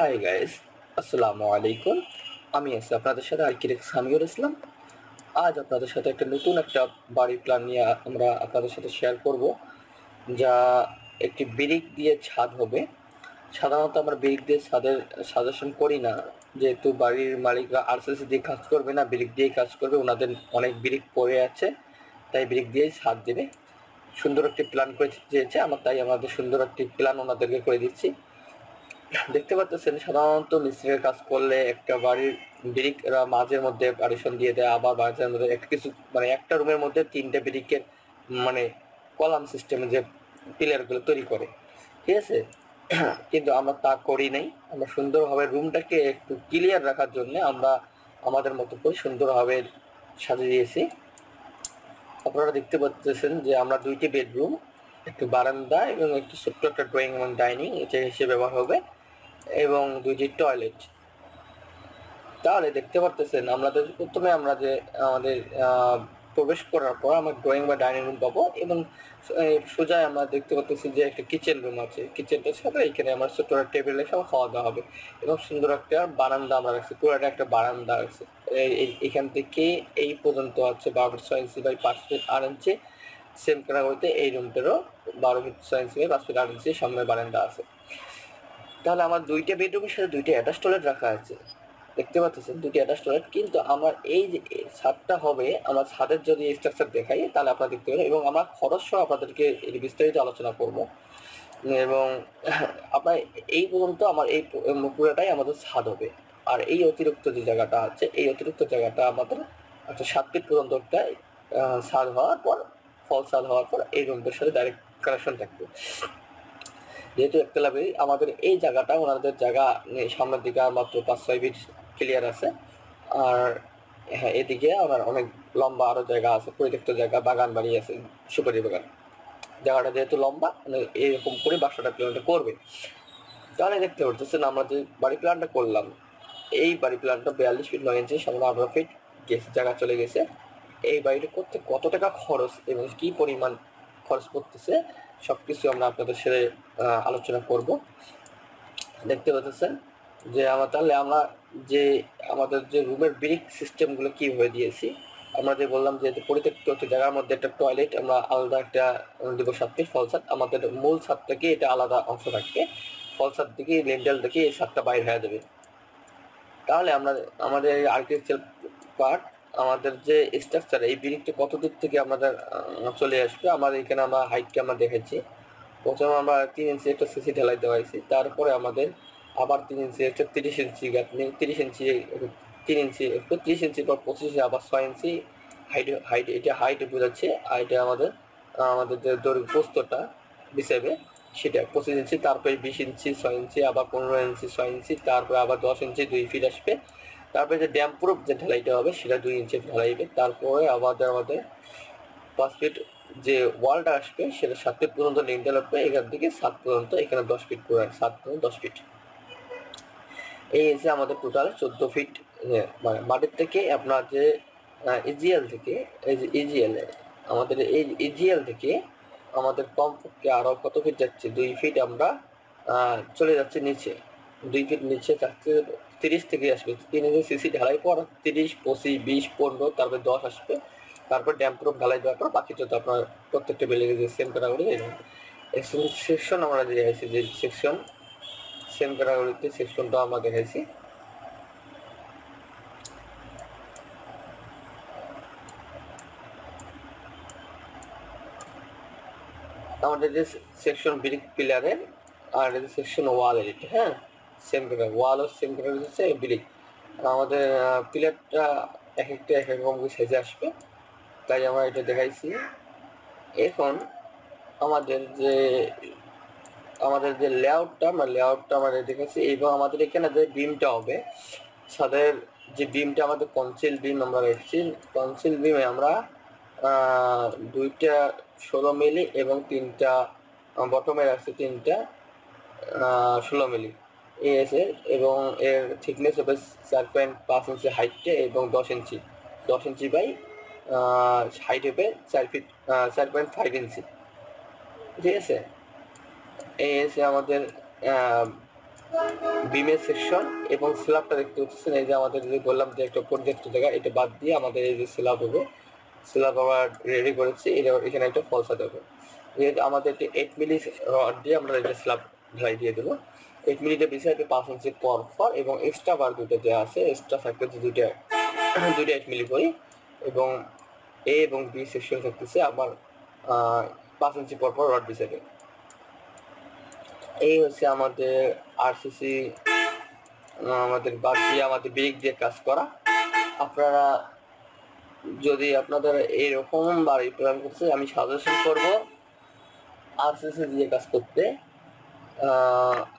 Hi guys, আসসালামু আলাইকুম। আমি আছি আপনাদের সাথে আর্কিটেক্ট সামিউল ইসলাম। আজ আপনাদের সাথে নতুন একটা বাড়ির প্ল্যান নিয়ে আমরা আপনাদের সাথে শেয়ার করব, যা একটি ব্রিক দিয়ে ছাদ হবে। সাধারণত আমরা ব্রিক দিয়ে ছাদের সাজেশন করি না, যেহেতু বাড়ির মালিকরা আরসিসি দিয়ে কাজ করবে না, ব্রিক দিয়েই কাজ করবে। ওনাদের অনেক ব্রিক পড়ে আছে, তাই ব্রিক দিয়েই ছাদ দেবে। সুন্দর একটি প্ল্যান করে চেয়েছে আমার, তাই আমাদের সুন্দর একটি প্ল্যান ওনাদেরকে করে দিচ্ছি। দেখতে পাচ্ছেন, সাধারণত মিস্ত্রির কাজ করলে একটা বাড়ির ব্রিক মাঝের মধ্যে পার্টিশন দিয়ে দেয়, আবার মাঝের মধ্যে একটা কিছু একটা রুমের মধ্যে 3টে ব্রিকের মানে কলাম সিস্টেমে যে পিলারগুলো তৈরি করে, ঠিক আছে। কিন্তু আমরা তা করি নাই। আমরা সুন্দরভাবে রুমটাকে একটু ক্লিয়ার রাখার জন্য আমরা আমাদের মতো করে সুন্দরভাবে সাজিয়েছি। আপনারা দেখতে পাচ্ছেন যে আমরা 2টি বেডরুম, একটি বারান্দা এবং একটি ছোট্ট একটা ড্রয়িং এবং ডাইনিং এটা হিসেবে ব্যবহার হবে, এবং 2টি টয়লেট। তাহলে দেখতে পারতেছেন আমাদের প্রথমে আমরা যে আমাদের প্রবেশ করার পর আমরা ড্রয়িং বা ডাইনিং রুম পাবো, এবং সোজা আমরা দেখতে পাচ্ছি যে একটা কিচেন রুম আছে। কিচেনটার সাথে এখানে আমার ছোট্ট একটা টেবিলে সব খাওয়া দাওয়া হবে, এবং সুন্দর একটা বারান্দা আমরা রাখছি, পুরোটা একটা বারান্দা আছে। এখান থেকে এই পর্যন্ত আছে 12 ফিট 6 ইঞ্চি বাই 5 ফিট 8 ইঞ্চি। সেম ক্যাটাগরিতে এই রুমটারও 12 ফিট 6 ইঞ্চি বাই 5 ফিট 8 ইঞ্চি সামনে বারান্দা আছে। তাহলে আমার 2টে বেডরুমের সাথে 2টি অ্যাটাচ টয়লেট রাখা আছে। দেখতে পাচ্ছেন 2টি অ্যাটাচ টয়লেট, কিন্তু আমার এই যে ছাদটা হবে, আমার ছাদের যদি স্ট্রাকচার দেখাই তাহলে আপনারা দেখতে পাবেন, এবং আমার খরচ সহ আপনাদেরকে বিস্তারিত আলোচনা করব। এবং আপনার এই পর্যন্ত আমার এই পুরোটাই আমাদের ছাদ হবে। আর এই অতিরিক্ত যে জায়গাটা আছে, এই অতিরিক্ত জায়গাটা আমাদের একটা 7 ফিট পর্যন্ত একটা ছাদ হওয়ার পর, ফল ছাদ হওয়ার পর এই রুমটার সাথে ডাইরেক্ট কানেকশন থাকবে। যেহেতু একতলা বাড়ি, আমাদের এই জায়গাটা ওনাদের জায়গা সামনের দিকে আর মাত্র 5-6 ফিট ক্লিয়ার আছে। আর হ্যাঁ, এদিকে আমার অনেক লম্বা আরও জায়গা আছে, পরিত্যক্ত জায়গা, বাগান বাড়ি আছে, সুপারি বাগান। জায়গাটা যেহেতু লম্বা, এরকম করে বাসাটা প্ল্যানটা করবে। তাহলে দেখতে পাচ্ছেন আমরা যে বাড়ি প্ল্যানটা করলাম, এই বাড়ি প্ল্যানটা 42 ফিট 9 ইঞ্চি সামনে 18 ফিট গেছে, জায়গা চলে গেছে। এই বাড়িটা করতে কত টাকা খরচ এবং কি পরিমাণ খরচ পড়তেছে সব কিছু আমরা আপনাদের সাথে আলোচনা করব। দেখতে পাচ্ছেন যে তাহলে আমরা যে আমাদের যে রুমের ব্রিক সিস্টেমগুলো কীভাবে দিয়েছি। আমরা যে বললাম যে পরিত্যক্ত একটা জায়গার মধ্যে একটা টয়লেট আমরা আলাদা একটা দেবো 7 ফিট ফল ছাদ। আমাদের মূল ছাদ থেকে এটা আলাদা অংশ থাকবে, ফল ছাদ থেকে লিন্টেল থেকে এই ছাদটা বাইরে হয়ে যাবে। তাহলে আমরা আমাদের আর্কিটেকচার পার্ট, আমাদের যে স্ট্রাকচার, এই ব্রিকটা কত দূর থেকে আমাদের চলে আসবে। আমাদের এখানে আমরা হাইটটা আমরা দেখেছি। প্রথমে আমরা 3 ইঞ্চি একটা সিসি ঢালাই দেওয়াইছি, তারপরে আমাদের আবার 3 ইঞ্চি একটা 30 ইঞ্চি গাঁথনি, 30 ইঞ্চি 3 ইঞ্চি 30 ইঞ্চি পর 25 আবার 6 ইঞ্চি হাইট এটা হাইট বোঝাচ্ছে। আর এটা আমাদের আমাদের যে দৈর্ঘ্য প্রস্থটা হিসেবে সেটা 25 ইঞ্চি, তারপরে 20 ইঞ্চি 6 ইঞ্চি, আবার 15 ইঞ্চি 6 ইঞ্চি, তারপরে আবার 10 ইঞ্চি 2 ফিট আসবে। তারপরে যে ড্যাম প্রুফ যে ঢালাইটা হবে সেটা 2 ইঞ্চি ঢালাই হবে। তারপরে আমাদের 5 ফিট যে ওয়ালটা আসবে সেটা 7 ফিট পর্যন্ত লিন্টেল হবে, এখান থেকে 7 পর্যন্ত, এখানে 10 ফিট পুরো 7 পর্যন্ত 10 ফিট। এই এসে আমাদের টোটাল 14 ফিট। মানে মাটির থেকে আপনার যে ইজিএল থেকে, এই যে ইজিএল আমাদের এই ইজিএল থেকে আমাদের কমপক্ষে আরও কত ফিট যাচ্ছে, 2 ফিট আমরা চলে যাচ্ছে নিচে, 2 ফিট নিচে যাচ্ছে। 30 থেকে আসবে 3 ইঞ্চি সিসি ঢালাই পর 30 25 20 15, তারপরে 10 আসবে। তারপর ড্যাম প্রুফ ঢালাই দেওয়ার পর বাকি যত আপনার প্রত্যেকটা বিল্ডিংয়ে যে সেম ক্যাটাগরি সেকশন আমরা দেখাইছি, যে সেকশন সেম ক্যাটাগরিতে সেকশনটা আমরা দেখাইছি। আমাদের যে সেকশন ব্রিক পিলারের আর যে সেকশন ওয়ালের, এটা হ্যাঁ সেম ক্যাটাগরি, ওয়াল ও সেম ক্যাটাগরি হচ্ছে ব্রিক। আমাদের পিলারটা এক একটা এক এক রকম সাইজে আসবে, তাই আমরা এটা দেখাইছি। এখন আমাদের যে লেআউটটা আমরা দেখেছি, এবং আমাদের এখানে যে বিমটা হবে ছাদের, যে বিমটা আমাদের কনসিল বিম আমরা রেখেছি। কনসিল বিমে আমরা 2টা 16 মিলি এবং 3টা বটমে রাখছি, 3টা 16 মিলি এসে, এবং এর থিকনেস হবে 4.5 ইঞ্চি হাইটে, এবং 10 ইঞ্চি বাই হাইট হবে 4 ফিট 4.5 ইঞ্চি, ঠিক আছে। এই এসে আমাদের বিমের সেকশন এবং স্ল্যাবটা দেখতে পাচ্ছেন, এই যে আমাদের যে বললাম যে একটা পর্যাপ্ত জায়গা, এটা বাদ দিয়ে আমাদের এই যে স্ল্যাব হবে, স্ল্যাব আমরা রেডি করেছি। এখানে একটা ফলসা দেবো। আমাদের 8 মিলি রড দিয়ে আমরা এটা স্ল্যাব ঢালাই দিয়ে দেবো। 8 মিলিতে বেশি হবে 5 ইঞ্চি পর পর, এবং এক্সট্রা বার দুটো দেওয়া আছে, এক্সট্রা থাকতেছে দুইটা 8 মিলি করে, এবং এ এবং বি সেকশন থাকতেছে আমার 5 ইঞ্চি পর পর রড বিছাবে। এই হচ্ছে আমাদের আরসিসি, আমাদের বাকি আমাদের ব্রিক দিয়ে কাজ করা। আপনারা যদি আপনাদের এইরকম বাড়ি প্ল্যান করছে, আমি সাজেশন করব আরসিসি দিয়ে কাজ করতে।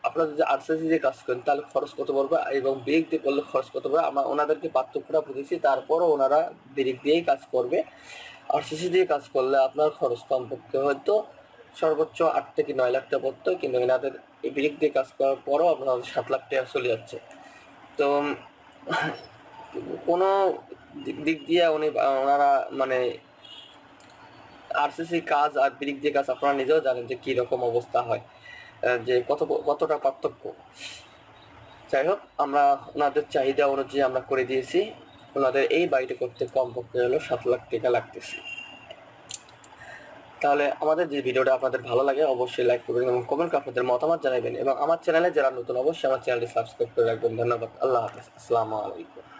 আপনারা যদি আরসিসি দিয়ে কাজ করেন তাহলে খরচ কত পড়বে এবং ব্রিক দিয়ে করলে খরচ কত পড়বে, আমরা ওনাদেরকে পার্থক্যটা বুঝেছি, তারপরও ওনারা ব্রিক দিয়েই কাজ করবে। আরসিসি দিয়ে কাজ করলে আপনার খরচ কমপক্ষে হয়তো সর্বোচ্চ 8 থেকে 9 লাখ টাকা পড়তো, কিন্তু এনাদের এই ব্রিক দিয়ে কাজ করার পরও আপনার 7 লাখ টাকা চলে যাচ্ছে। তো কোনো দিক দিয়ে ওনারা মানে আরসিসি কাজ আর ব্রিক দিয়ে কাজ আপনারা নিজেও জানেন যে কি রকম অবস্থা হয়, যে কতটা পার্থক্য। যাই হোক, আমরা ওনাদের চাহিদা অনুযায়ী আমরা করে দিয়েছি। ওনাদের এই বাড়িটা করতে কমপক্ষে হলো 7 লাখ টাকা লাগতেছে। তাহলে আমাদের যে ভিডিওটা আপনাদের ভালো লাগে অবশ্যই লাইক করবেন এবং কমেন্ট করে আপনাদের মতামত জানাবেন, এবং আমার চ্যানেলে যারা নতুন অবশ্যই আমার চ্যানেলটি সাবস্ক্রাইব করে রাখবেন। ধন্যবাদ। আল্লাহ হাফেজ। আসসালামু আলাইকুম।